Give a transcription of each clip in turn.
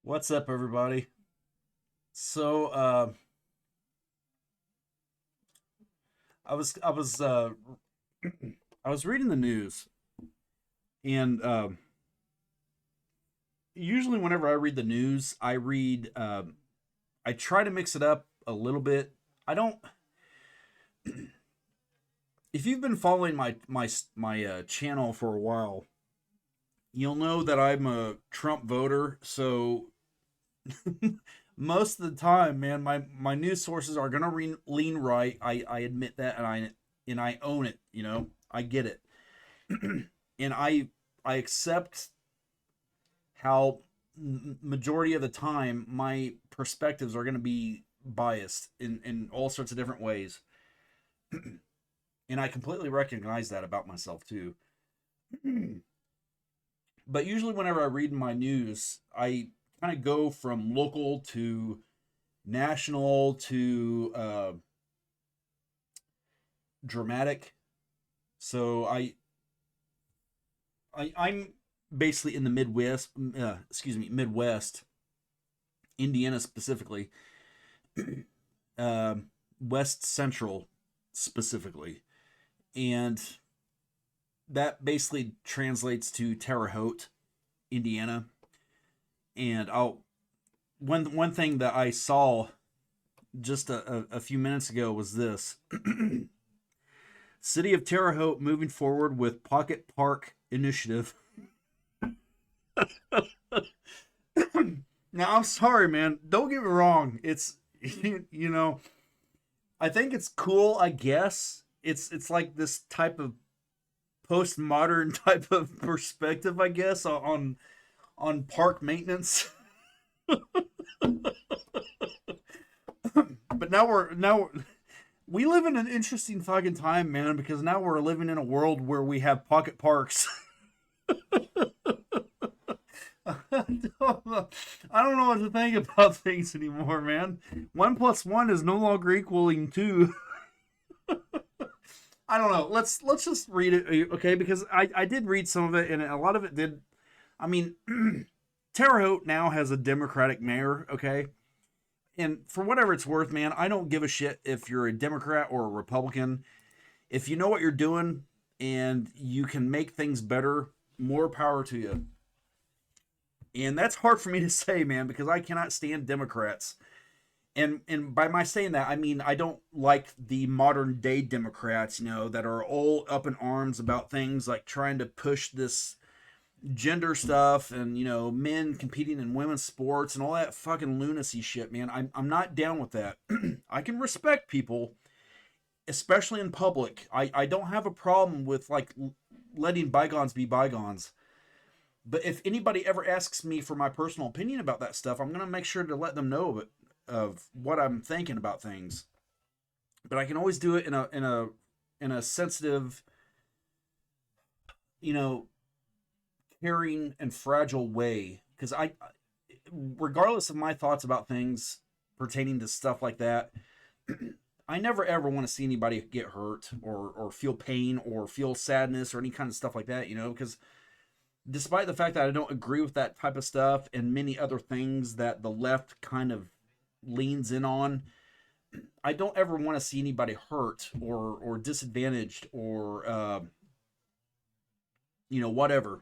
What's up, everybody? So, I was I was I was reading the news, and usually whenever I read the news, I try to mix it up a little bit. I don't. If you've been following my channel for a while, you'll know that I'm a Trump voter. So most of the time, man, my news sources are gonna lean right. I admit that, and I own it. I get it. And I accept how majority of the time my perspectives are going to be biased in all sorts of different ways, and I completely recognize that about myself too. But usually whenever I read my news, I kind of go from local to national to dramatic. So I'm basically in the Midwest. Excuse me, Midwest, Indiana specifically, uh, West Central specifically, and that basically translates to Terre Haute, Indiana. And I'll one thing that I saw just a few minutes ago was this: City of Terre Haute moving forward with Pocket Park initiative. Now, I'm sorry, man. Don't get me wrong. It's you know, I think it's cool. I guess it's like this type of postmodern type of perspective, I guess, on park maintenance. But now we live in an interesting fucking time, man, because now we're living in a world where we have pocket parks. I don't know what to think about things anymore, man. One plus one is no longer equaling two. I don't know. Let's just read it, okay? Because I did read some of it, and a lot of it did. I mean, Terre Haute now has a Democratic mayor, okay? And for whatever it's worth, man, I don't give a shit if you're a Democrat or a Republican. If you know what you're doing and you can make things better, more power to you. And that's hard for me to say, man, because I cannot stand Democrats. And by my saying that, I mean I don't like the modern day Democrats, that are all up in arms about things like trying to push this gender stuff and men competing in women's sports and all that fucking lunacy shit, man. I'm not down with that. I can respect people, especially in public. I don't have a problem with like letting bygones be bygones. But if anybody ever asks me for my personal opinion about that stuff, I'm gonna make sure to let them know of what I'm thinking about things. But I can always do it in a sensitive, you know, caring and fragile way. Because regardless of my thoughts about things pertaining to stuff like that, I never ever want to see anybody get hurt or feel pain or feel sadness or any kind of stuff like that. Because despite the fact that I don't agree with that type of stuff and many other things that the left kind of leans in on, I don't ever want to see anybody hurt or disadvantaged or whatever.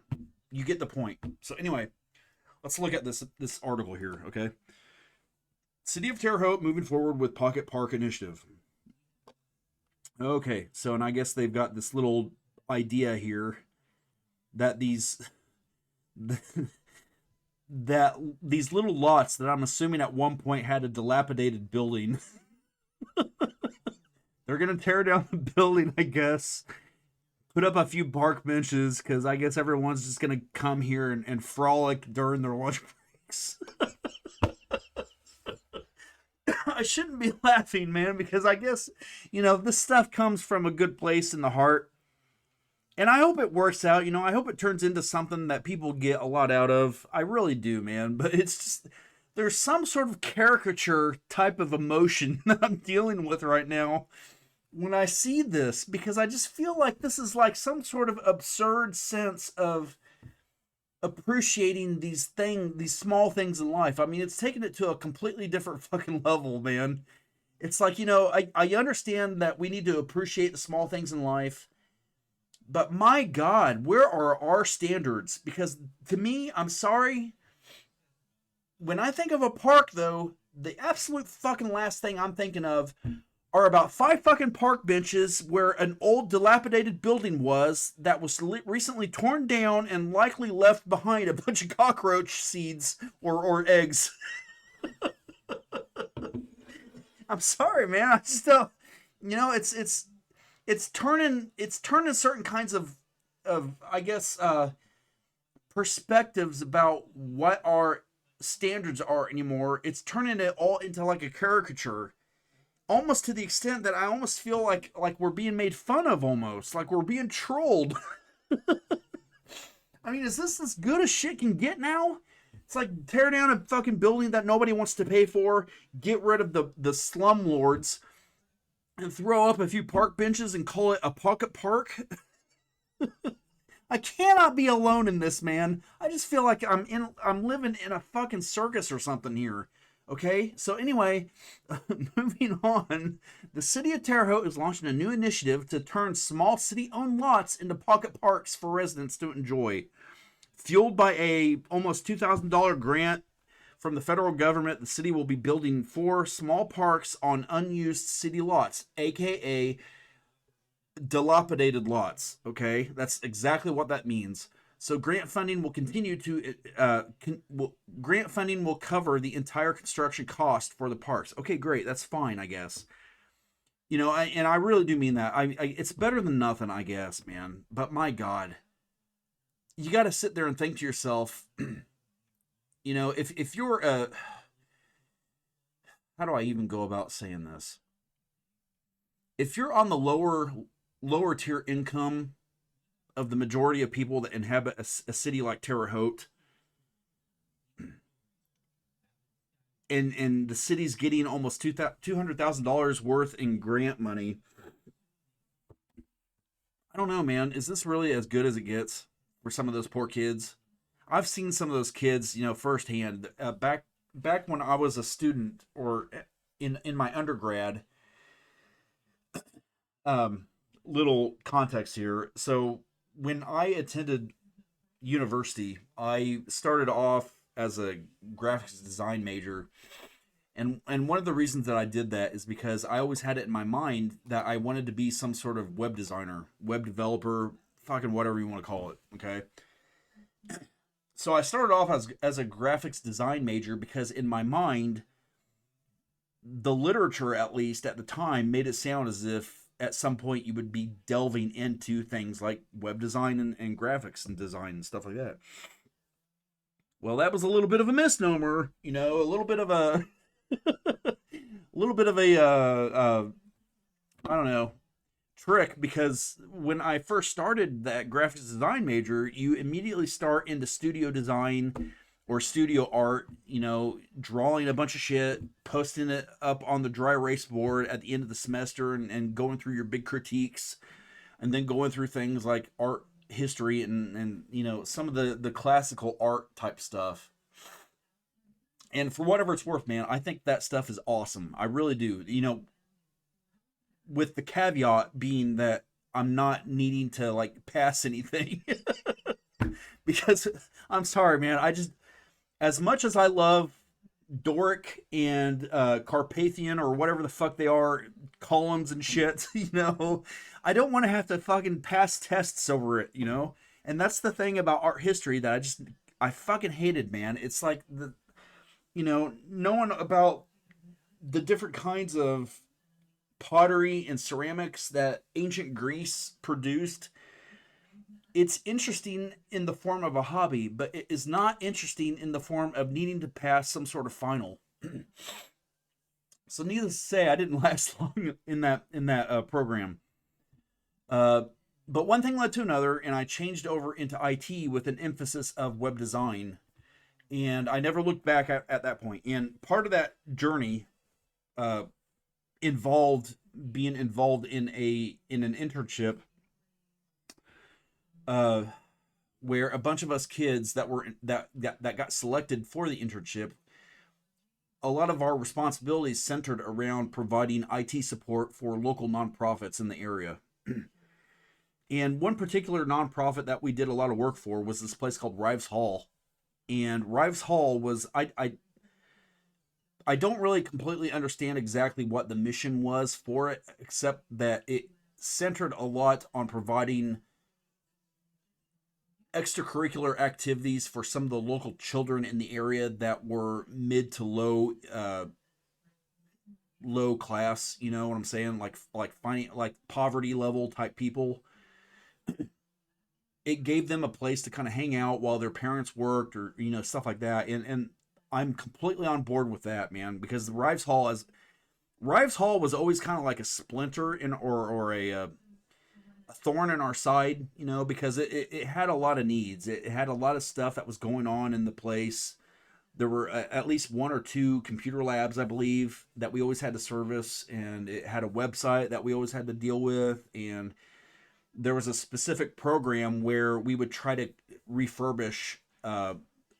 You get the point. So anyway, let's look at this article here, okay? City of Terre Haute moving forward with Pocket Park initiative. Okay, so and I guess they've got this little idea here that that these little lots that I'm assuming at one point had a dilapidated building. They're gonna tear down the building, I guess. Put up a few park benches because I guess everyone's just gonna come here and frolic during their lunch breaks. I shouldn't be laughing, man, because I guess this stuff comes from a good place in the heart, and I hope it works out. I hope it turns into something that people get a lot out of. I really do, man. But it's just there's some sort of caricature type of emotion that I'm dealing with right now when I see this, because I just feel like this is like some sort of absurd sense of appreciating these small things in life. I mean, it's taken it to a completely different fucking level, man. It's like, I understand that we need to appreciate the small things in life, but my God, where are our standards? Because to me, I'm sorry, when I think of a park, though, the absolute fucking last thing I'm thinking of are about 5 fucking park benches where an old dilapidated building was that was recently torn down and likely left behind a bunch of cockroach seeds or eggs. I'm sorry, man. I just don't. It's turning certain kinds of I guess perspectives about what our standards are anymore. It's turning it all into like a caricature, almost to the extent that I almost feel like we're being made fun of, almost like we're being trolled. I mean, is this as good as shit can get now? It's like tear down a fucking building that nobody wants to pay for, get rid of the slum lords, and throw up a few park benches and call it a pocket park. I cannot be alone in this, man. I just feel like I'm living in a fucking circus or something here. Okay? So anyway, moving on. The city of Terre Haute is launching a new initiative to turn small city-owned lots into pocket parks for residents to enjoy. Fueled by a almost $2,000 grant from the federal government, the city will be building 4 small parks on unused city lots, aka dilapidated lots. Okay, that's exactly what that means. So grant funding will continue to grant funding will cover the entire construction cost for the parks. Okay, great, that's fine, I guess. And I really do mean that. It's better than nothing, I guess, man. But my God, you got to sit there and think to yourself, if you're a, how do I even go about saying this? If you're on the lower tier income of the majority of people that inhabit a city like Terre Haute, and the city's getting almost $200,000 worth in grant money. I don't know, man. Is this really as good as it gets for some of those poor kids? I've seen some of those kids, firsthand. Back when I was a student or in my undergrad. Um, Little context here. So when I attended university, I started off as a graphics design major, and one of the reasons that I did that is because I always had it in my mind that I wanted to be some sort of web designer, web developer, fucking whatever you want to call it. Okay. So I started off as a graphics design major because in my mind, the literature, at least at the time, made it sound as if at some point you would be delving into things like web design and graphics and design and stuff like that. Well, that was a little bit of a misnomer, a little bit of a a little bit of a I don't know, trick, because when I first started that graphics design major, you immediately start into studio design or studio art, drawing a bunch of shit, posting it up on the dry erase board at the end of the semester, and going through your big critiques, and then going through things like art history and some of the classical art type stuff. And for whatever it's worth, man, I think that stuff is awesome. I really do. With the caveat being that I'm not needing to like pass anything. Because I'm sorry, man. I just, as much as I love Doric and Carpathian or whatever the fuck they are, columns and shit, I don't want to have to fucking pass tests over it. And that's the thing about art history that I fucking hated, man. It's like knowing about the different kinds of pottery and ceramics that ancient Greece produced. It's interesting in the form of a hobby, but it is not interesting in the form of needing to pass some sort of final. So needless to say, I didn't last long in that program. Uh, but one thing led to another, and I changed over into IT with an emphasis of web design. And I never looked back at that point. And part of that journey uh, involved being involved in an internship uh, where a bunch of us kids that got selected for the internship, a lot of our responsibilities centered around providing IT support for local nonprofits in the area. And one particular nonprofit that we did a lot of work for was this place called Rives Hall. And Rives Hall was I don't really completely understand exactly what the mission was for it, except that it centered a lot on providing extracurricular activities for some of the local children in the area that were mid to low class. You know what I'm saying? Like finding like poverty level type people. It gave them a place to kind of hang out while their parents worked, or stuff like that. And I'm completely on board with that, man, because the Rives Hall was always kind of like a splinter in or a thorn in our side, because it had a lot of needs. It had a lot of stuff that was going on in the place. There were at least one or two computer labs, I believe, that we always had to service, and it had a website that we always had to deal with, and there was a specific program where we would try to refurbish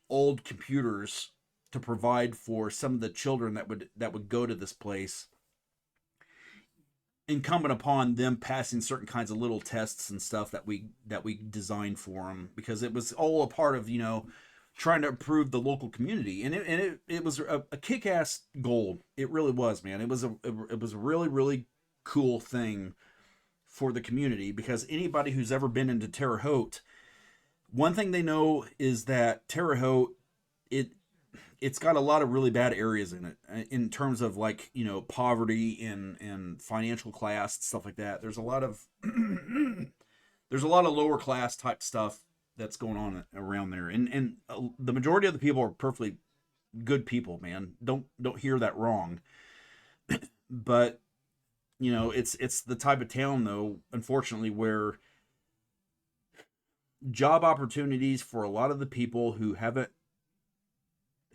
old computers to provide for some of the children that would go to this place, incumbent upon them passing certain kinds of little tests and stuff that we designed for them, because it was all a part of trying to improve the local community. And it was a kick-ass goal. It really was, man. It was a really, really cool thing for the community, because anybody who's ever been into Terre Haute, one thing they know is that Terre Haute, it's got a lot of really bad areas in it, in terms of like poverty and financial class and stuff like that. There's a lot of there's a lot of lower class type stuff that's going on around there, and the majority of the people are perfectly good people, man. Don't hear that wrong. But it's the type of town, though, unfortunately, where job opportunities for a lot of the people who haven't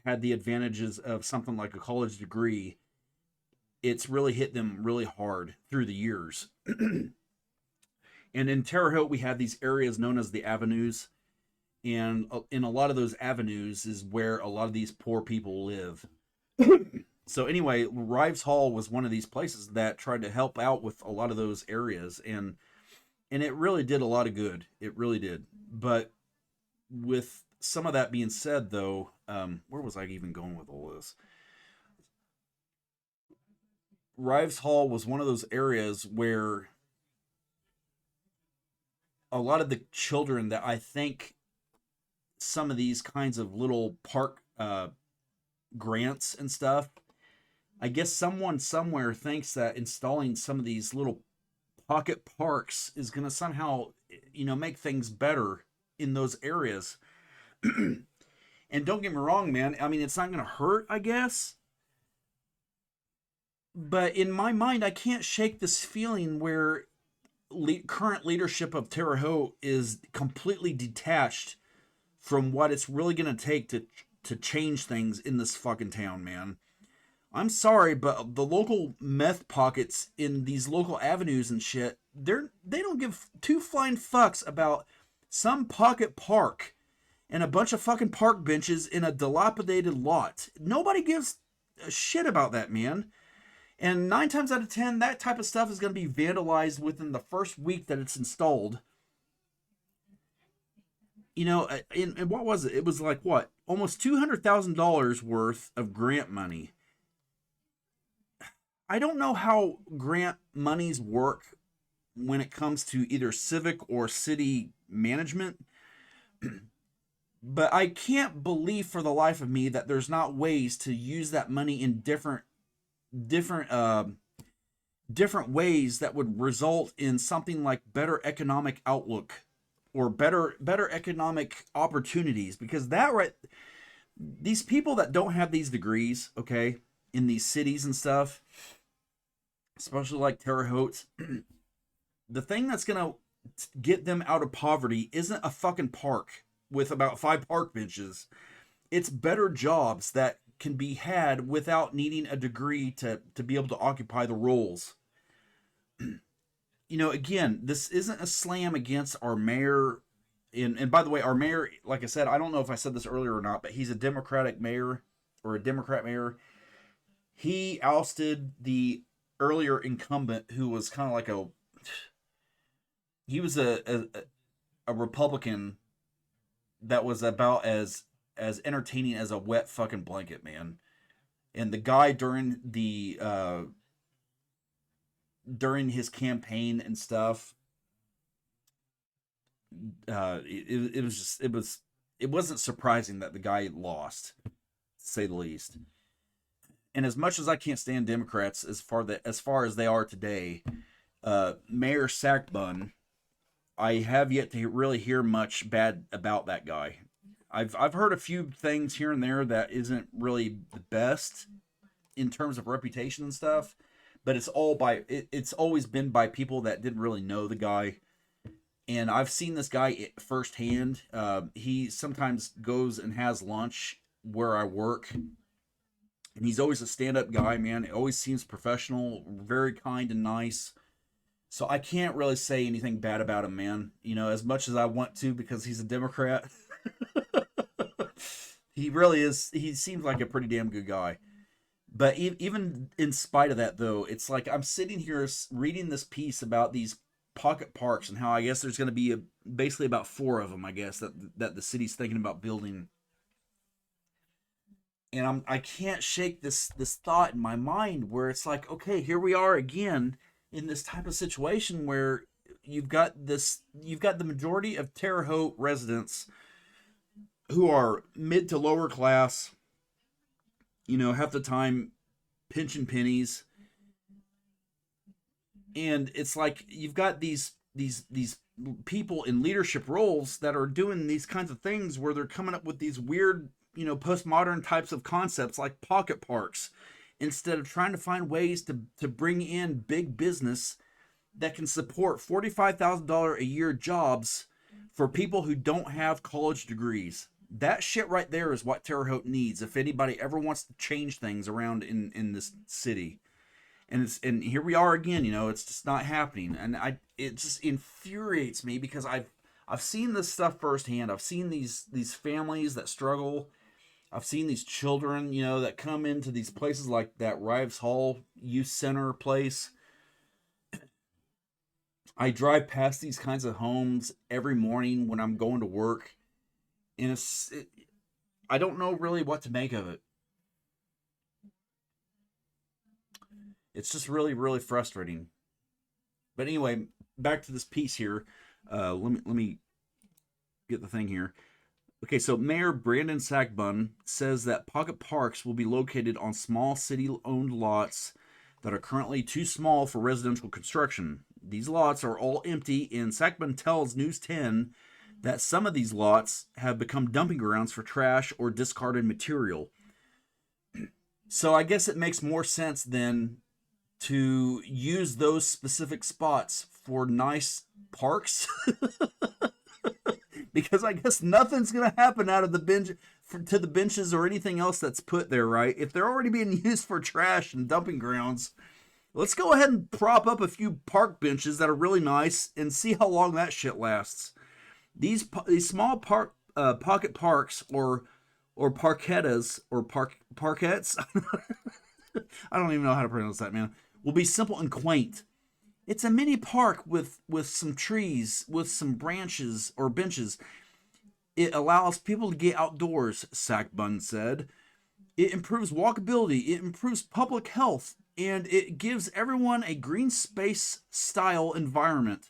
had the advantages of something like a college degree, it's really hit them really hard through the years. And in Terre Haute, we have these areas known as the avenues. And in a lot of those avenues is where a lot of these poor people live. So anyway, Rives Hall was one of these places that tried to help out with a lot of those areas. And it really did a lot of good. It really did. But with some of that being said, though, where was I even going with all this? Rives Hall was one of those areas where a lot of the children that I think some of these kinds of little park grants and stuff, I guess someone somewhere thinks that installing some of these little pocket parks is going to somehow, make things better in those areas. And don't get me wrong, man. I mean, it's not going to hurt, I guess. But in my mind, I can't shake this feeling where current leadership of Terre Haute is completely detached from what it's really going to take to change things in this fucking town, man. I'm sorry, but the local meth pockets in these local avenues and shit, they don't give two flying fucks about some pocket park and a bunch of fucking park benches in a dilapidated lot. Nobody gives a shit about that, man. And 9 times out of 10, that type of stuff is going to be vandalized within the first week that it's installed. And what was it? It was like, what? Almost $200,000 worth of grant money. I don't know how grant monies work when it comes to either civic or city management, but I can't believe for the life of me that there's not ways to use that money in different ways that would result in something like better economic outlook or better economic opportunities. Because these people that don't have these degrees, okay, in these cities and stuff, especially like Terre Haute, the thing that's gonna get them out of poverty isn't a fucking park with about 5 park benches. It's better jobs that can be had without needing a degree to be able to occupy the roles. Again, this isn't a slam against our mayor And by the way, our mayor, like I said, I don't know if I said this earlier or not, but he's a Democratic mayor or a Democrat mayor. He ousted the earlier incumbent who was kind of like a he was a Republican that was about as entertaining as a wet fucking blanket, man. And the guy during his campaign and stuff, it was just it wasn't surprising that the guy lost, to say the least. And as much as I can't stand Democrats as far as they are today, Mayor Sackbun, I have yet to really hear much bad about that guy. I've heard a few things here and there that isn't really the best in terms of reputation and stuff, but it's always been by people that didn't really know the guy. And I've seen this guy firsthand. He sometimes goes and has lunch where I work, and he's always a stand-up guy, man. It always seems professional, very kind and nice. So I can't really say anything bad about him, man. You know, as much as I want to because he's a Democrat. He really is. He seems like a pretty damn good guy. But even in spite of that, though, it's like I'm sitting here reading this piece about these pocket parks and how I guess there's going to be basically about four of them, I guess, that the city's thinking about building. And I can't shake this thought in my mind where it's like, okay, here we are again in this type of situation where you've got the majority of Terre Haute residents who are mid to lower class, you know, half the time pinching pennies. And it's like you've got these people in leadership roles that are doing these kinds of things where they're coming up with these weird, you know, postmodern types of concepts like pocket parks instead of trying to find ways to bring in big business that can support $45,000 a year jobs for people who don't have college degrees. That shit right there is what Terre Haute needs if anybody ever wants to change things around in this city. And here we are again, you know, it's just not happening. And it just infuriates me because I've seen this stuff firsthand. I've seen these families that struggle. I've seen these children, you know, that come into these places like that Rives Hall Youth Center place. I drive past these kinds of homes every morning when I'm going to work, and I don't know really what to make of it. It's just really, really frustrating. But anyway, back to this piece here. Let me get the thing here. Okay, so Mayor Brandon Sackbun says that pocket parks will be located on small city-owned lots that are currently too small for residential construction. These lots are all empty, and Sackbun tells News 10 that some of these lots have become dumping grounds for trash or discarded material. So I guess it makes more sense then to use those specific spots for nice parks because I guess nothing's going to happen out of the bench to the benches or anything else that's put there, right? If they're already being used for trash and dumping grounds, let's go ahead and prop up a few park benches that are really nice and see how long that shit lasts. These small pocket parks or parquetas or parquettes I don't even know how to pronounce that, man, will be simple and quaint. It's a mini park with some trees, with some branches or benches. It allows people to get outdoors, Sackbun said. It improves walkability, it improves public health, and it gives everyone a green space style environment.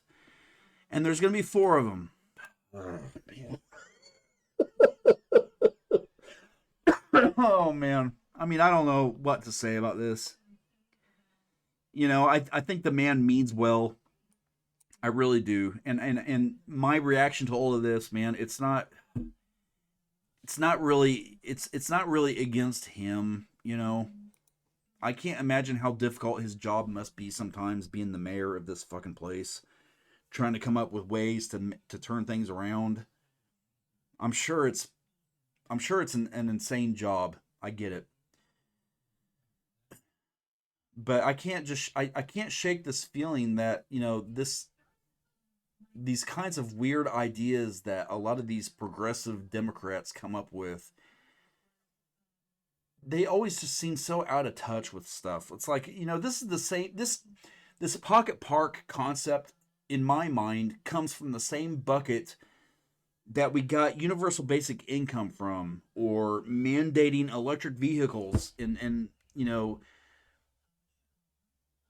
And there's going to be four of them. Oh, man. I mean, I don't know what to say about this. You know, I think the man means well. I really do. And my reaction to all of this, man, it's not really against him, you know. I can't imagine how difficult his job must be sometimes being the mayor of this fucking place, trying to come up with ways to turn things around. I'm sure it's I'm sure it's an insane job. I get it. But I can't shake this feeling that, you know, these kinds of weird ideas that a lot of these progressive Democrats come up with, they always just seem so out of touch with stuff. It's like, this is the same this pocket park concept in my mind comes from the same bucket that we got universal basic income from, or mandating electric vehicles, and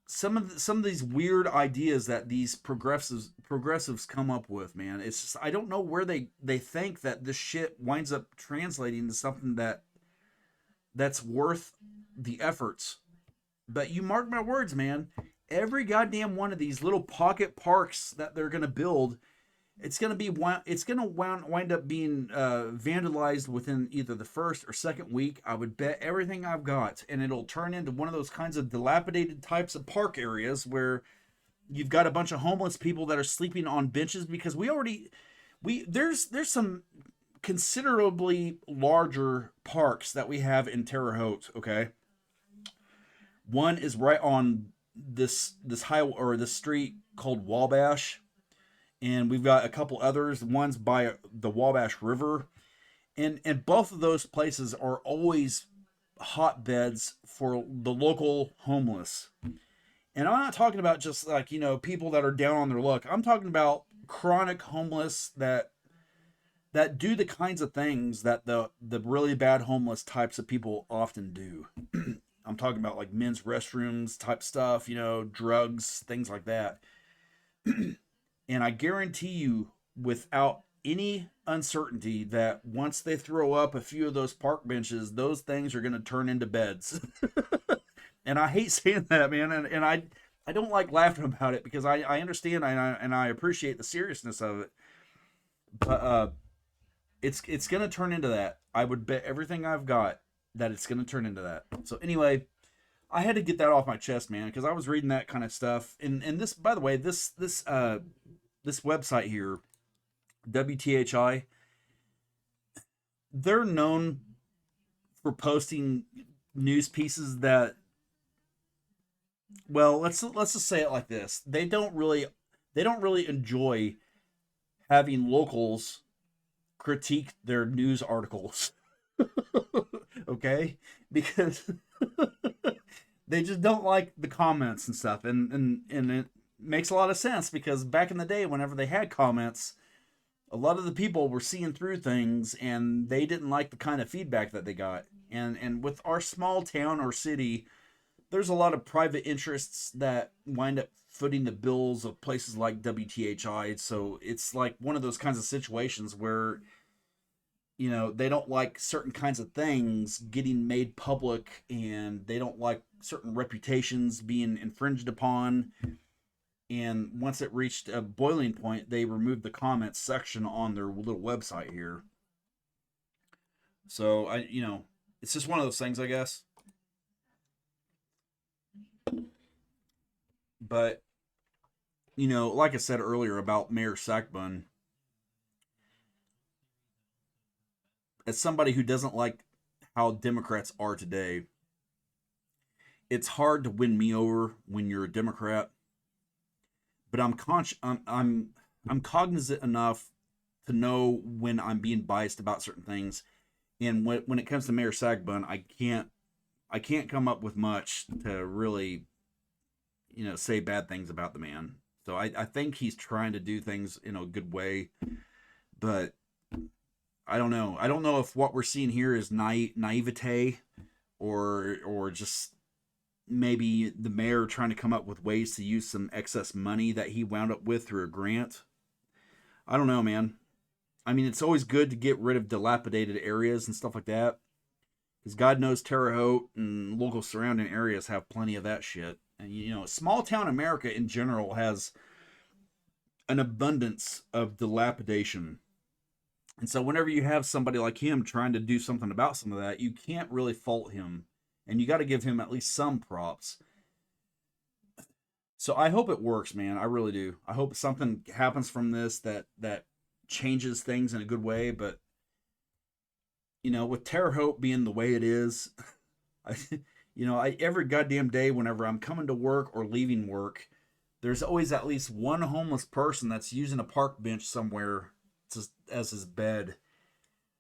some of these weird ideas that these progressives come up with, man. It's just, I don't know where they think that this shit winds up translating to something that's worth the efforts. But you mark my words, man, every goddamn one of these little pocket parks that they're going to build, it's gonna wind up being vandalized within either the first or second week. I would bet everything I've got, and it'll turn into one of those kinds of dilapidated types of park areas where you've got a bunch of homeless people that are sleeping on benches, because there's some considerably larger parks that we have in Terre Haute. Okay, one is right on this highway, or this street called Wabash, and we've got a couple others. One's by the Wabash River, and both of those places are always hotbeds for the local homeless. And I'm not talking about just like, people that are down on their luck. I'm talking about chronic homeless that do the kinds of things that the really bad homeless types of people often do. I'm talking about like men's restrooms type stuff, drugs, things like that. And I guarantee you, without any uncertainty, that once they throw up a few of those park benches, those things are going to turn into beds. And I hate saying that, man. And I don't like laughing about it, because I understand, and I appreciate the seriousness of it. But it's going to turn into that. I would bet everything I've got that it's going to turn into that. So anyway, I had to get that off my chest, man, because I was reading that kind of stuff. And this, by the way, this website here, WTHI, they're known for posting news pieces that, well, let's just say it like this. They don't really enjoy having locals critique their news articles. Okay? Because they just don't like the comments and stuff. And it makes a lot of sense, because back in the day, whenever they had comments, a lot of the people were seeing through things, and they didn't like the kind of feedback that they got. And with our small town or city, there's a lot of private interests that wind up footing the bills of places like WTHI. So it's like one of those kinds of situations where, they don't like certain kinds of things getting made public, and they don't like certain reputations being infringed upon. And once it reached a boiling point, they removed the comments section on their little website here. So it's just one of those things, I guess. But like I said earlier about Mayor Sackbun, as somebody who doesn't like how Democrats are today, it's hard to win me over when you're a Democrat. But I'm cognizant enough to know when I'm being biased about certain things. And when it comes to Mayor Sagbun, I can't come up with much to really, say bad things about the man. So I think he's trying to do things in a good way, but I don't know. I don't know if what we're seeing here is naivete, or just maybe the mayor trying to come up with ways to use some excess money that he wound up with through a grant. I don't know, man. I mean, it's always good to get rid of dilapidated areas and stuff like that, because God knows Terre Haute and local surrounding areas have plenty of that shit. And small town America in general has an abundance of dilapidation. And so whenever you have somebody like him trying to do something about some of that, you can't really fault him. And you got to give him at least some props. So I hope it works, man. I really do. I hope something happens from this that changes things in a good way. But with Terre Haute being the way it is, I every goddamn day, whenever I'm coming to work or leaving work, there's always at least one homeless person that's using a park bench somewhere as his bed.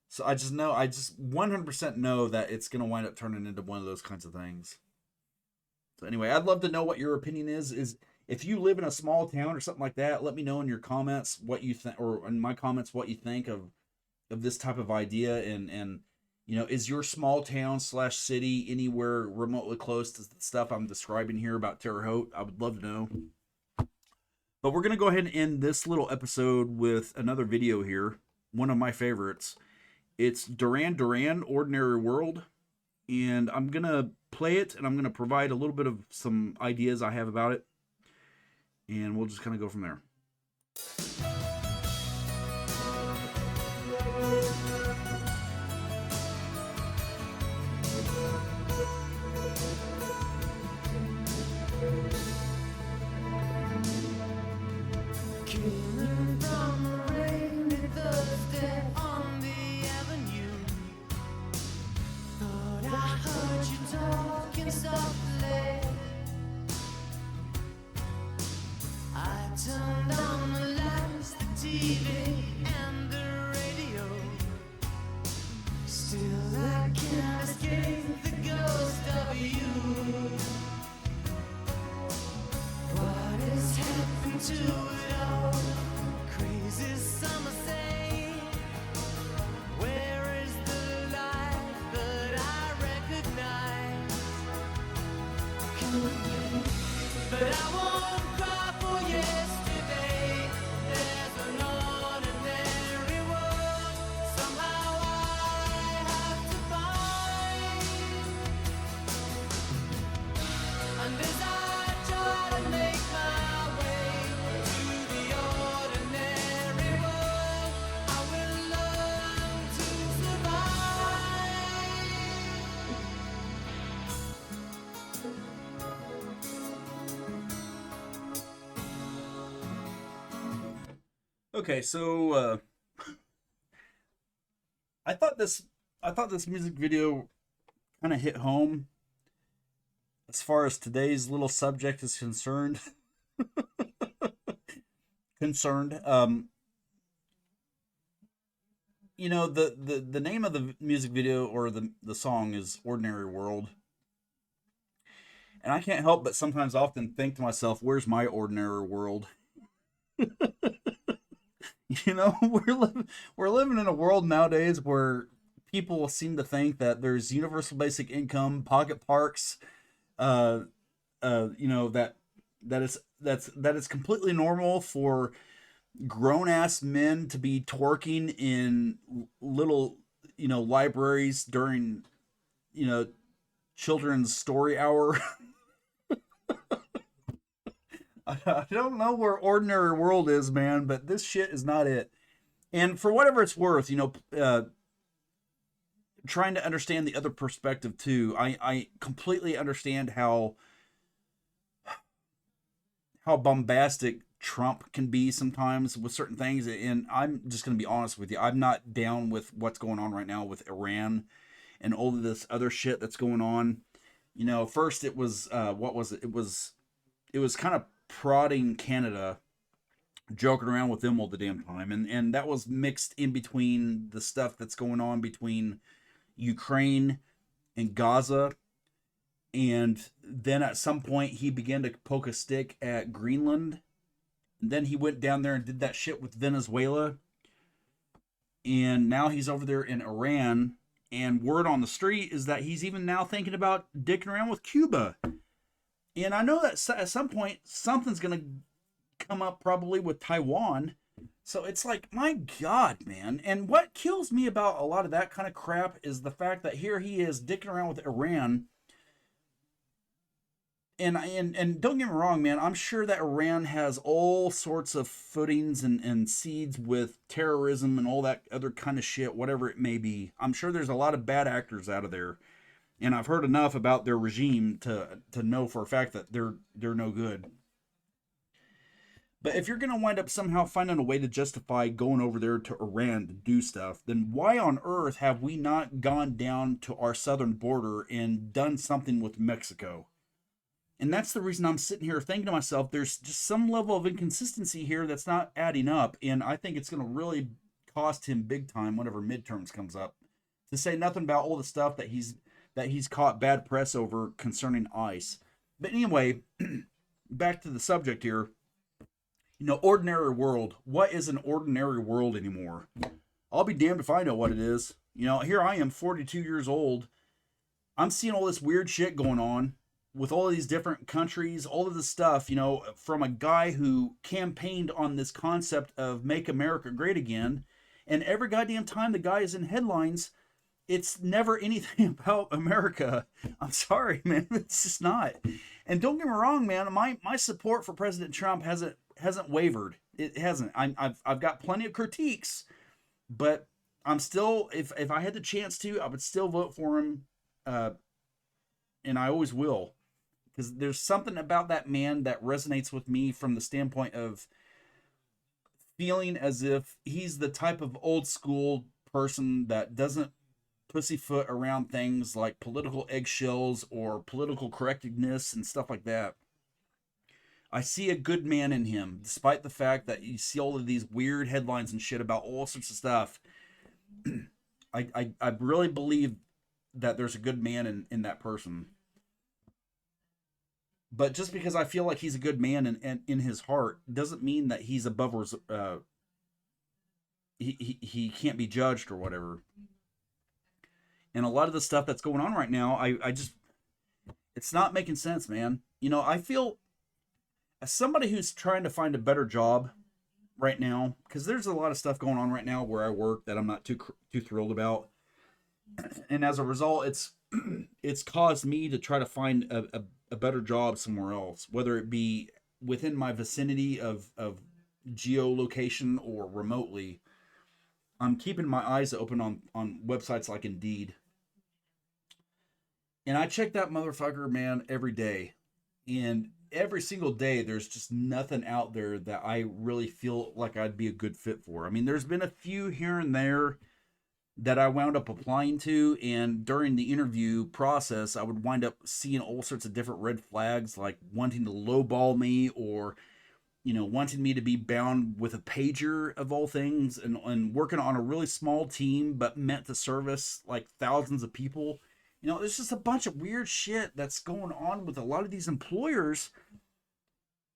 So I just 100% know that it's going to wind up turning into one of those kinds of things. So anyway, I'd love to know what your opinion is. Is if you live in a small town or something like that, let me know in your comments what you think, or in my comments what you think of this type of idea. And is your small town slash city anywhere remotely close to the stuff I'm describing here about Terre Haute? I would love to know. But we're gonna go ahead and end this little episode with another video here, one of my favorites. It's Duran Duran, Ordinary World, and I'm gonna play it, and I'm gonna provide a little bit of some ideas I have about it, and we'll just kind of go from there. Turned on the lights, the TV, and the radio. Still I can't escape the ghost of you. What has happened to it all? Crazy summer say, where is the light that I recognize? But I won't cry for yesterday. There's an ordinary world somehow I have to find. And as I try to make my way to the ordinary world, I will learn to Okay, so I thought this music video kind of hit home as far as today's little subject is concerned. The name of the music video, or the song, is Ordinary World. And I can't help but sometimes often think to myself, where's my ordinary world? We're living in a world nowadays where people seem to think that there's universal basic income, pocket parks, that it's completely normal for grown ass men to be twerking in little libraries during children's story hour. I don't know where Ordinary World is, man, but this shit is not it. And for whatever it's worth, trying to understand the other perspective too, I completely understand how bombastic Trump can be sometimes with certain things. And I'm just going to be honest with you. I'm not down with what's going on right now with Iran and all of this other shit that's going on. First it was, what was it? It was kind of prodding Canada, joking around with them all the damn time. And that was mixed in between the stuff that's going on between Ukraine and Gaza. And then at some point he began to poke a stick at Greenland. And then he went down there and did that shit with Venezuela. And now he's over there in Iran. And word on the street is that he's even now thinking about dicking around with Cuba. And I know that at some point something's going to come up probably with Taiwan. So it's like, my God, man. And what kills me about a lot of that kind of crap is the fact that here he is dicking around with Iran. And don't get me wrong, man. I'm sure that Iran has all sorts of footings and seeds with terrorism and all that other kind of shit, whatever it may be. I'm sure there's a lot of bad actors out of there. And I've heard enough about their regime to know for a fact that they're no good. But if you're going to wind up somehow finding a way to justify going over there to Iran to do stuff, then why on earth have we not gone down to our southern border and done something with Mexico? And that's the reason I'm sitting here thinking to myself, there's just some level of inconsistency here that's not adding up. And I think it's going to really cost him big time whenever midterms comes up. To say nothing about all the stuff that he's caught bad press over concerning ICE. But anyway, back to the subject here. You know, ordinary world. What is an ordinary world anymore? I'll be damned if I know what it is. You know, here I am, 42 years old. I'm seeing all this weird shit going on with all of these different countries, all of this stuff, you know, from a guy who campaigned on this concept of make America great again. And every goddamn time the guy is in headlines, it's never anything about America. I'm sorry, man. It's just not. And don't get me wrong, man. My support for President Trump hasn't wavered. It hasn't. I've got plenty of critiques, but I'm still, if I had the chance to, I would still vote for him, and I always will, because there's something about that man that resonates with me from the standpoint of feeling as if he's the type of old school person that doesn't pussyfoot around things like political eggshells or political correctness and stuff like that. I see a good man in him, despite the fact that you see all of these weird headlines and shit about all sorts of stuff. I really believe that there's a good man in that person. But just because I feel like he's a good man in his heart doesn't mean that he's above he can't be judged or whatever. And a lot of the stuff that's going on right now, I just, it's not making sense, man. You know, I feel, as somebody who's trying to find a better job right now, because there's a lot of stuff going on right now where I work that I'm not too thrilled about. And as a result, it's caused me to try to find a better job somewhere else, whether it be within my vicinity of geolocation or remotely. I'm keeping my eyes open on websites like Indeed. And I check that motherfucker, man, every day. And every single day, there's just nothing out there that I really feel like I'd be a good fit for. I mean, there's been a few here and there that I wound up applying to. And during the interview process, I would wind up seeing all sorts of different red flags, like wanting to lowball me or, you know, wanting me to be bound with a pager of all things and working on a really small team, but meant to service like thousands of people. You know, there's just a bunch of weird shit that's going on with a lot of these employers.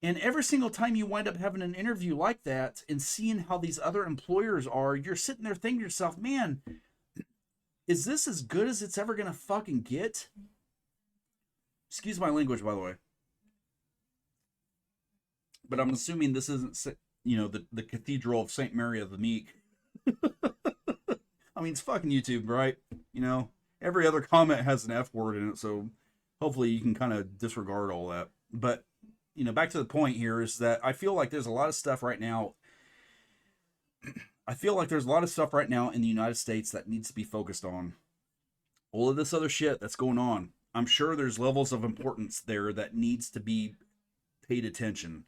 And every single time you wind up having an interview like that and seeing how these other employers are, you're sitting there thinking to yourself, man, is this as good as it's ever going to fucking get? Excuse my language, by the way. But I'm assuming this isn't, you know, the Cathedral of St. Mary of the Meek. I mean, it's fucking YouTube, right? You know, every other comment has an F word in it, so hopefully you can kind of disregard all that. But, you know, back to the point here is that I feel like there's a lot of stuff right now. I feel like there's a lot of stuff right now in the United States that needs to be focused on. All of this other shit that's going on, I'm sure there's levels of importance there that needs to be paid attention.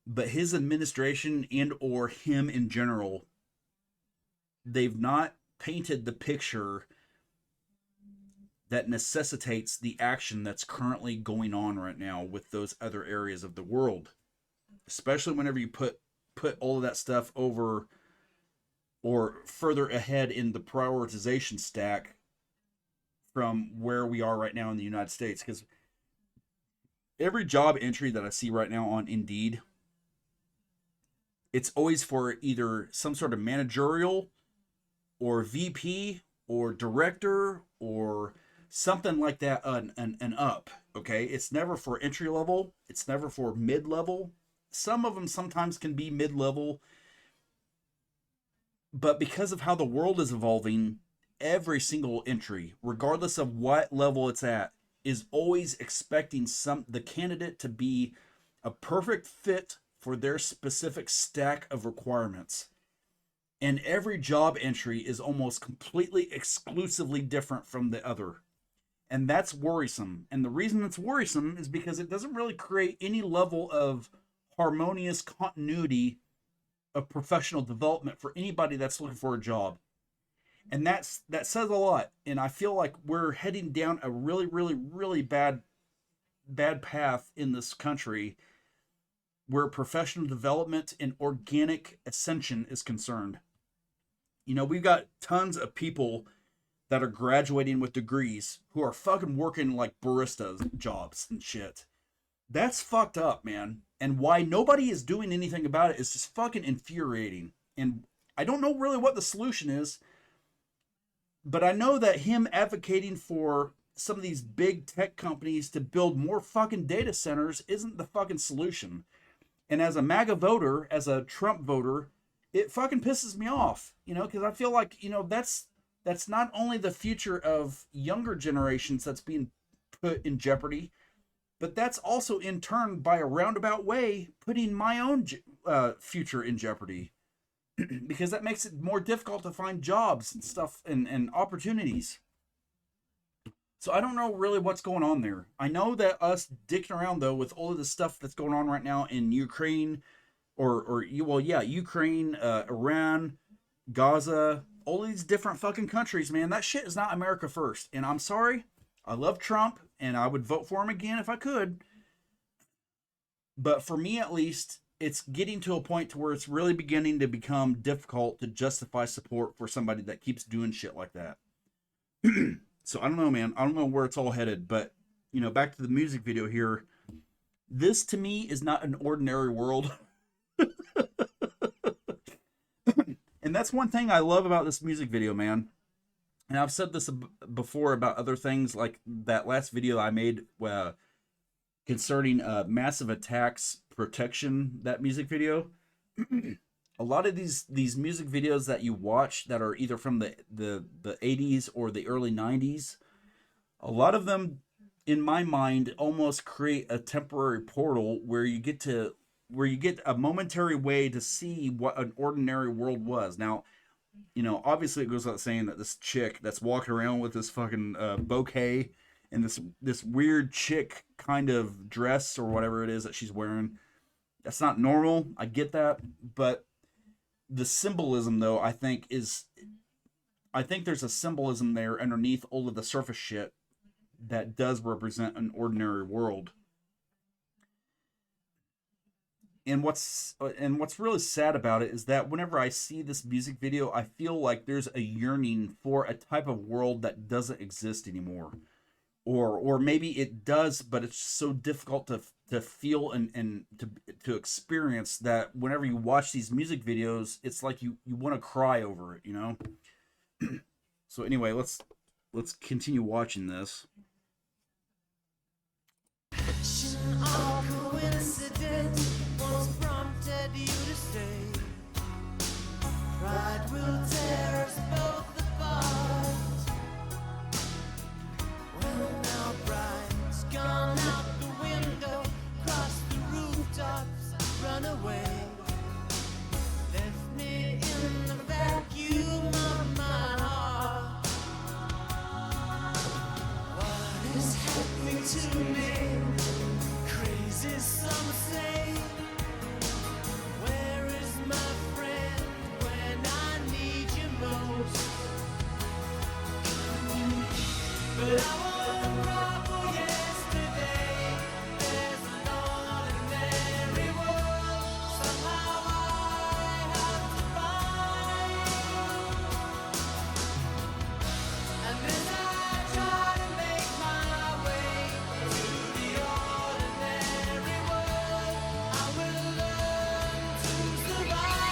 But his administration and or him in general, they've not painted the picture that necessitates the action that's currently going on right now with those other areas of the world. Especially whenever you put all of that stuff over or further ahead in the prioritization stack from where we are right now in the United States. Because every job entry that I see right now on Indeed, it's always for either some sort of managerial or VP or director or something like that and up, okay? It's never for entry level. It's never for mid-level. Some of them sometimes can be mid-level. But because of how the world is evolving, every single entry, regardless of what level it's at, is always expecting the candidate to be a perfect fit for their specific stack of requirements. And every job entry is almost completely exclusively different from the other. And that's worrisome. And the reason it's worrisome is because it doesn't really create any level of harmonious continuity of professional development for anybody that's looking for a job. And that says a lot. And I feel like we're heading down a really, really, really bad bad path in this country where professional development and organic ascension is concerned. You know, we've got tons of people that are graduating with degrees who are fucking working like baristas jobs and shit. That's fucked up, man. And why nobody is doing anything about it is just fucking infuriating. And I don't know really what the solution is, but I know that him advocating for some of these big tech companies to build more fucking data centers isn't the fucking solution. And as a MAGA voter, as a Trump voter, it fucking pisses me off, you know, because I feel like, you know, that's not only the future of younger generations that's being put in jeopardy, but that's also in turn, by a roundabout way, putting my own future in jeopardy. Because that makes it more difficult to find jobs and stuff and opportunities. So I don't know really what's going on there. I know that us dicking around though with all of the stuff that's going on right now in Ukraine, Ukraine, Iran, Gaza, all these different fucking countries, man. That shit is not America first. And I'm sorry, I love Trump and I would vote for him again if I could. But for me at least, it's getting to a point to where it's really beginning to become difficult to justify support for somebody that keeps doing shit like that. So I don't know, man. I don't know where it's all headed, but you know, back to the music video here. This to me is not an ordinary world. And that's one thing I love about this music video, man. And I've said this before about other things, like that last video I made concerning Massive Attack's Protection, that music video. A lot of these music videos that you watch that are either from the 80s or the early 90s, a lot of them, in my mind, almost create a temporary portal where you get a momentary way to see what an ordinary world was. Now, you know, obviously it goes without saying that this chick that's walking around with this fucking bouquet and this weird chick kind of dress or whatever it is that she's wearing, that's not normal. I get that, but the symbolism though, I think there's a symbolism there underneath all of the surface shit that does represent an ordinary world. And what's really sad about it is that whenever I see this music video, I feel like there's a yearning for a type of world that doesn't exist anymore. Or maybe it does, but it's so difficult to feel and to experience that whenever you watch these music videos, it's like you want to cry over it, you know? So anyway, let's continue watching this. All coincidence once prompted you to say, pride will tear us both apart. Well, now pride's gone out the window, cross the rooftops, run away. Left me in the vacuum of my heart. What is happening to me? Crazy some say. Where is my friend when I need you most? But I won't cry for yesterday. There's an ordinary world somehow I have to find. And as I try to make my way to the ordinary world, I will learn to survive.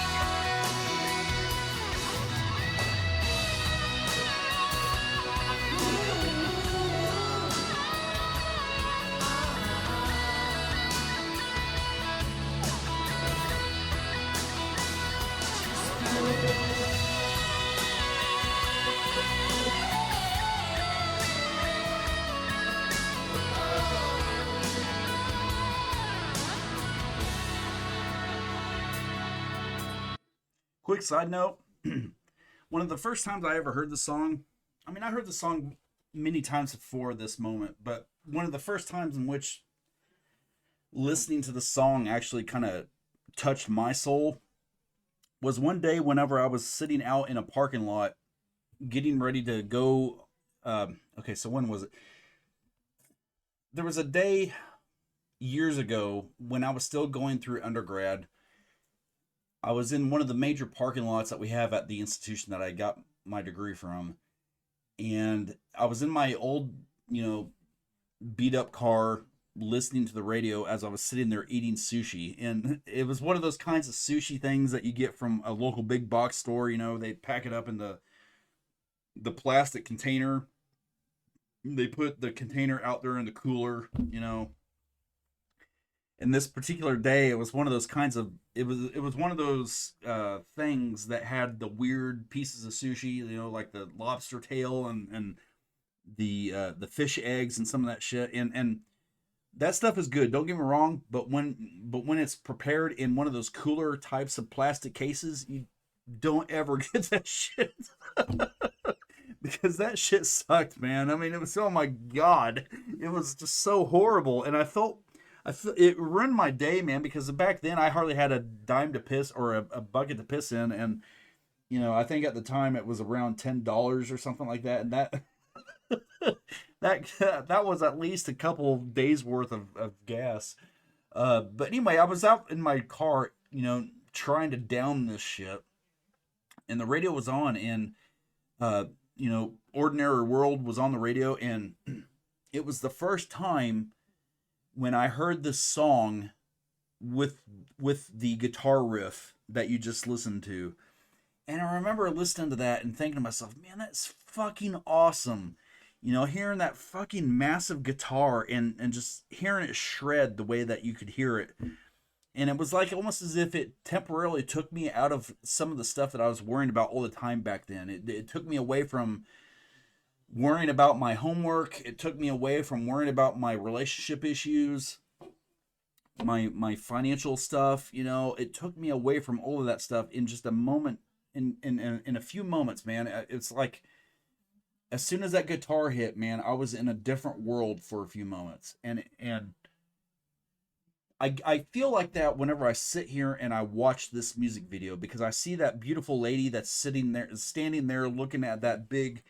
Quick side note, one of the first times I ever heard the song, I mean, I heard the song many times before this moment, but one of the first times in which listening to the song actually kind of touched my soul was one day whenever I was sitting out in a parking lot getting ready to go. Okay, so when was it? there was a day years ago when I was still going through undergrad. I was in one of the major parking lots that we have at the institution that I got my degree from, and I was in my old, beat up car listening to the radio as I was sitting there eating sushi. And it was one of those kinds of sushi things that you get from a local big box store. They pack it up in the plastic container. They put the container out there in the cooler. And this particular day, it was one of those kinds of it was one of those things that had the weird pieces of sushi, like the lobster tail and the fish eggs and some of that shit. And that stuff is good. Don't get me wrong, but when it's prepared in one of those cooler types of plastic cases, you don't ever get that shit. Because that shit sucked, man. I mean, it was, oh my God, it was just so horrible. And I felt it ruined my day, man, because back then I hardly had a dime to piss or a bucket to piss in. And, I think at the time it was around $10 or something like that. And that, that was at least a couple days worth of gas. But anyway, I was out in my car, trying to down this shit. And the radio was on, and, Ordinary World was on the radio, and it was the first time when I heard this song with the guitar riff that you just listened to. And I remember listening to that and thinking to myself, man, that's fucking awesome. Hearing that fucking massive guitar and just hearing it shred the way that you could hear it. And it was like almost as if it temporarily took me out of some of the stuff that I was worrying about all the time back then. It took me away from worrying about my homework. It took me away from worrying about my relationship issues, my financial stuff. It took me away from all of that stuff in just a moment, in a few moments, man. It's like as soon as that guitar hit, man, I was in a different world for a few moments. And I feel like that whenever I sit here and I watch this music video, because I see that beautiful lady that's standing there looking at that big,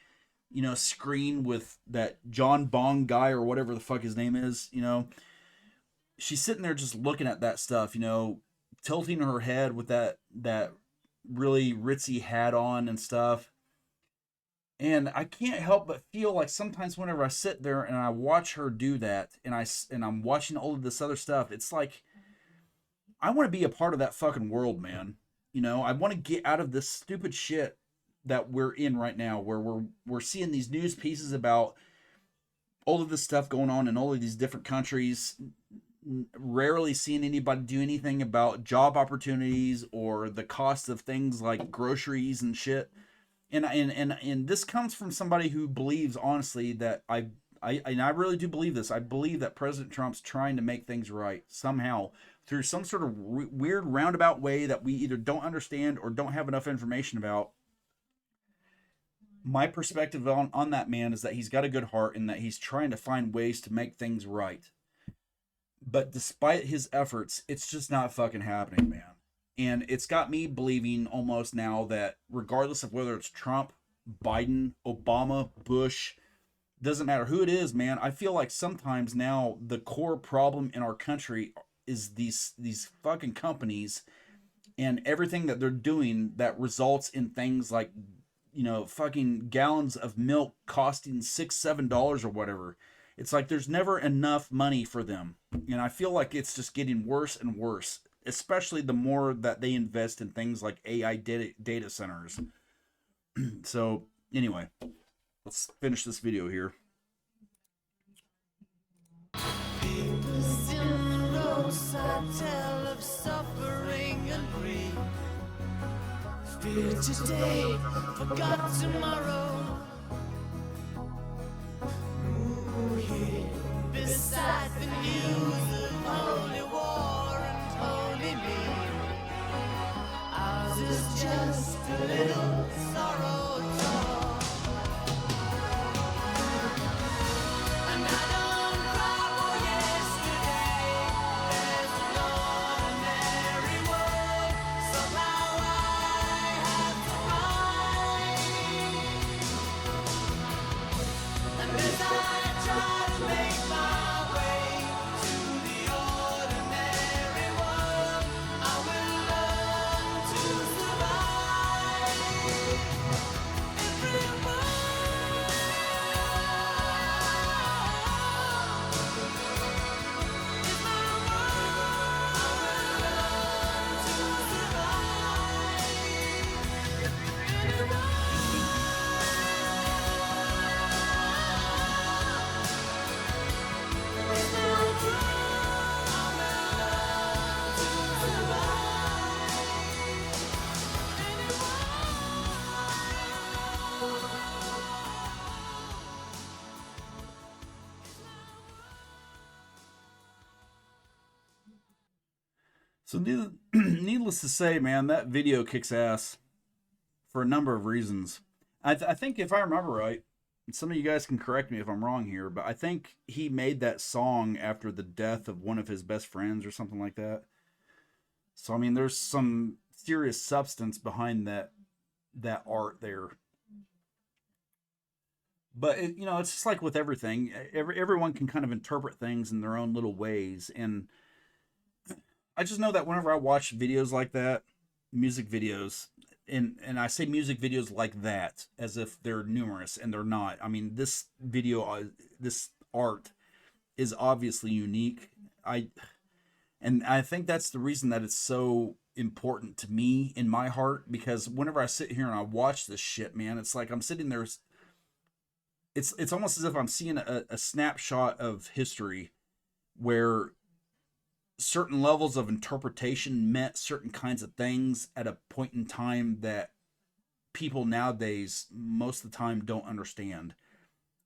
screen with that John Bong guy or whatever the fuck his name is, she's sitting there just looking at that stuff, tilting her head with that really ritzy hat on and stuff. And I can't help but feel like sometimes whenever I sit there and I watch her do that, and I'm watching all of this other stuff, it's like I want to be a part of that fucking world, man. I want to get out of this stupid shit that we're in right now, where we're seeing these news pieces about all of this stuff going on in all of these different countries, rarely seeing anybody do anything about job opportunities or the cost of things like groceries and shit. And this comes from somebody who believes honestly that I really do believe this. I believe that President Trump's trying to make things right somehow through some sort of weird roundabout way that we either don't understand or don't have enough information about. My perspective on that man is that he's got a good heart and that he's trying to find ways to make things right. But despite his efforts, it's just not fucking happening, man. And it's got me believing almost now that regardless of whether it's Trump, Biden, Obama, Bush, doesn't matter who it is, man. I feel like sometimes now the core problem in our country is these fucking companies and everything that they're doing that results in things like, fucking gallons of milk costing $6-7 or whatever. It's like there's never enough money for them. And I feel like it's just getting worse and worse, especially the more that they invest in things like AI data centers. So anyway, let's finish this video here. Papers in the roadside tell of suffering and grief. Fear today, forgot tomorrow. Ooh, here beside the news of holy war and holy me. Ours is just a little sorrow talk. And I don't cry for yesterday. There's an ordinary world. Somehow I have to find. So needless to say, man, that video kicks ass for a number of reasons. I think if I remember right, some of you guys can correct me if I'm wrong here, but I think he made that song after the death of one of his best friends or something like that. So I mean, there's some serious substance behind that art there. But it's just like with everything. Everyone can kind of interpret things in their own little ways, and I just know that whenever I watch videos like that, music videos, and I say music videos like that as if they're numerous, and they're not. I mean, this video, this art is obviously unique. I and I think that's the reason that it's so important to me in my heart, because whenever I sit here and I watch this shit, man, it's like I'm sitting there. It's almost as if I'm seeing a snapshot of history where certain levels of interpretation meant certain kinds of things at a point in time that people nowadays most of the time don't understand,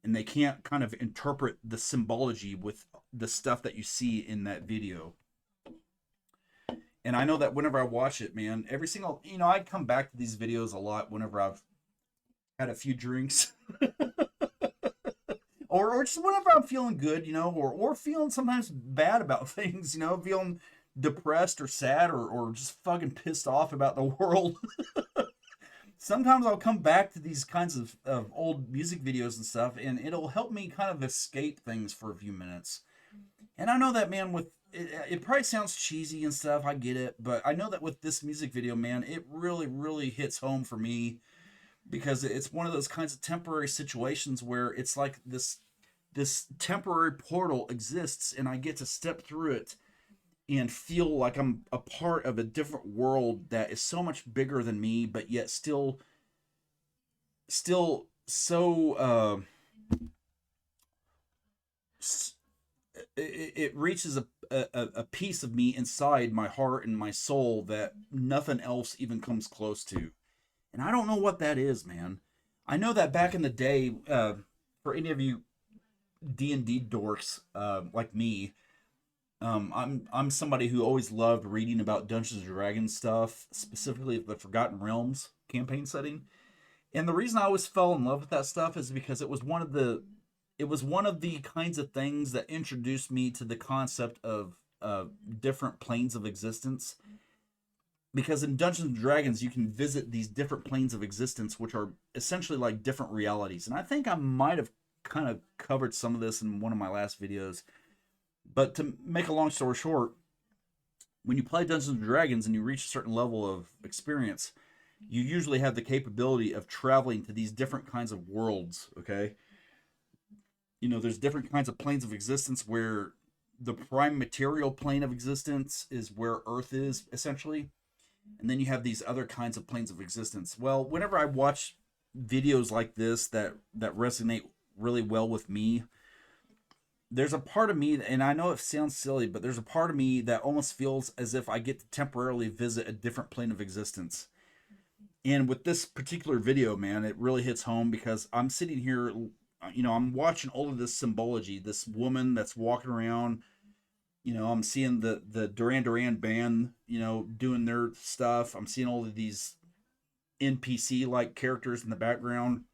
and they can't kind of interpret the symbology with the stuff that you see in that video. And I know that whenever I watch it, man, every single, I come back to these videos a lot whenever I've had a few drinks. Or just whenever I'm feeling good, or feeling sometimes bad about things, feeling depressed or sad, or just fucking pissed off about the world. Sometimes I'll come back to these kinds of old music videos and stuff, and it'll help me kind of escape things for a few minutes. And I know that, man, with it probably sounds cheesy and stuff, I get it, but I know that with this music video, man, it really, really hits home for me, because it's one of those kinds of temporary situations where it's like this temporary portal exists, and I get to step through it and feel like I'm a part of a different world that is so much bigger than me, but yet still so it reaches a piece of me inside my heart and my soul that nothing else even comes close to. And I don't know what that is, man. I know that back in the day, for any of you D&D dorks like me, I'm somebody who always loved reading about Dungeons and Dragons stuff, specifically the Forgotten Realms campaign setting. And the reason I always fell in love with that stuff is because it was one of the kinds of things that introduced me to the concept of different planes of existence. Because in Dungeons and Dragons, you can visit these different planes of existence, which are essentially like different realities. And I think I might have kind of covered some of this in one of my last videos. But to make a long story short, when you play Dungeons and Dragons and you reach a certain level of experience, you usually have the capability of traveling to these different kinds of worlds, okay? There's different kinds of planes of existence where the prime material plane of existence is where Earth is, essentially. And then you have these other kinds of planes of existence. Well, whenever I watch videos like this that resonate really well with me, there's a part of me, and I know it sounds silly, but there's a part of me that almost feels as if I get to temporarily visit a different plane of existence. And with this particular video, man, it really hits home, because I'm sitting here, I'm watching all of this symbology, this woman that's walking around. I'm seeing the Duran Duran band, doing their stuff. I'm seeing all of these NPC like characters in the background.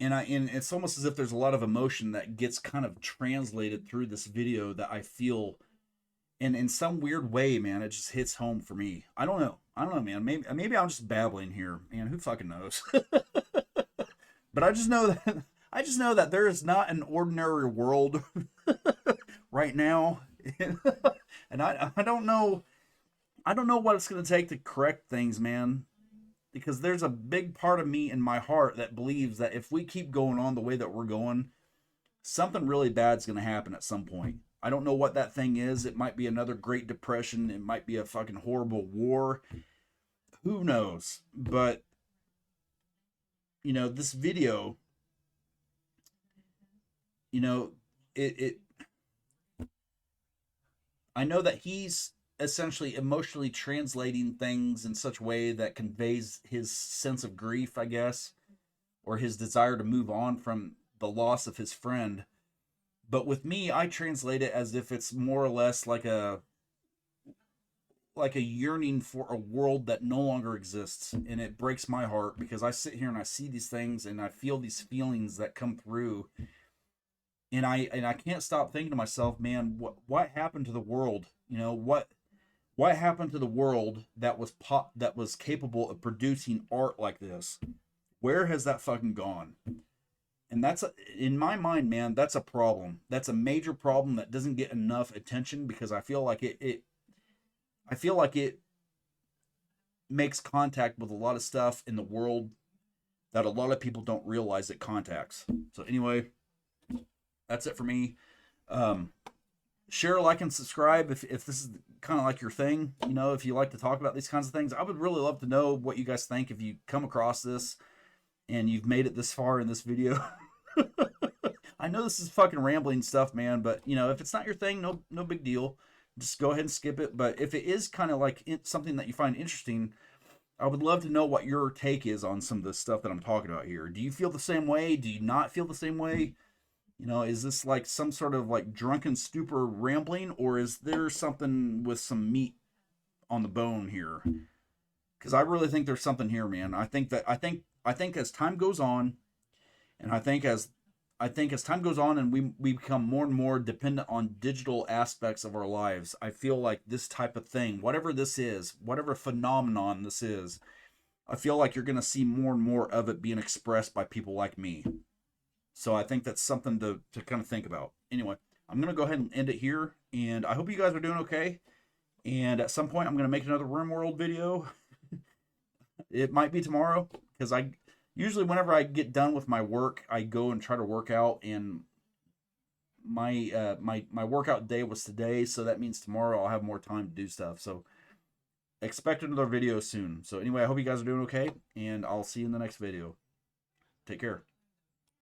And it's almost as if there's a lot of emotion that gets kind of translated through this video that I feel, and in some weird way, man, it just hits home for me. I don't know, man. Maybe I'm just babbling here, man. Who fucking knows? But I just know that there is not an ordinary world right now, and I don't know what it's gonna take to correct things, man. Because there's a big part of me in my heart that believes that if we keep going on the way that we're going, something really bad's going to happen at some point. I don't know what that thing is. It might be another Great Depression. It might be a fucking horrible war. Who knows? But, this video, it I know that he's essentially emotionally translating things in such a way that conveys his sense of grief, I guess, or his desire to move on from the loss of his friend. But with me, I translate it as if it's more or less like a yearning for a world that no longer exists, and it breaks my heart because I sit here and I see these things and I feel these feelings that come through, and I can't stop thinking to myself, man, what happened to the world? You know, what happened to the world that that was capable of producing art like this? Where has that fucking gone? And in my mind, man, that's a problem. That's a major problem that doesn't get enough attention because I feel like it makes contact with a lot of stuff in the world that a lot of people don't realize it contacts. So anyway, that's it for me. Um, Share, like, and subscribe if this is kind of like your thing. You know, if you like to talk about these kinds of things, I would really love to know what you guys think if you come across this and you've made it this far in this video. I know this is fucking rambling stuff, man, but you know, if it's not your thing, no big deal. Just go ahead and skip it. But if it is kind of like something that you find interesting, I would love to know what your take is on some of the stuff that I'm talking about here. Do you feel the same way? Do you not feel the same way? You know, is this like some sort of like drunken stupor rambling, or is there something with some meat on the bone here? Because I really think there's something here, man. I think as time goes on, and I think as time goes on and we become more and more dependent on digital aspects of our lives, I feel like this type of thing, whatever this is, whatever phenomenon this is, I feel like you're going to see more and more of it being expressed by people like me. So I think that's something to kind of think about. Anyway, I'm going to go ahead and end it here. And I hope you guys are doing okay. And at some point, I'm going to make another RimWorld video. It might be tomorrow because I usually whenever I get done with my work, I go and try to work out, and my workout day was today, so that means tomorrow I'll have more time to do stuff. So expect another video soon. So anyway, I hope you guys are doing okay, and I'll see you in the next video. Take care.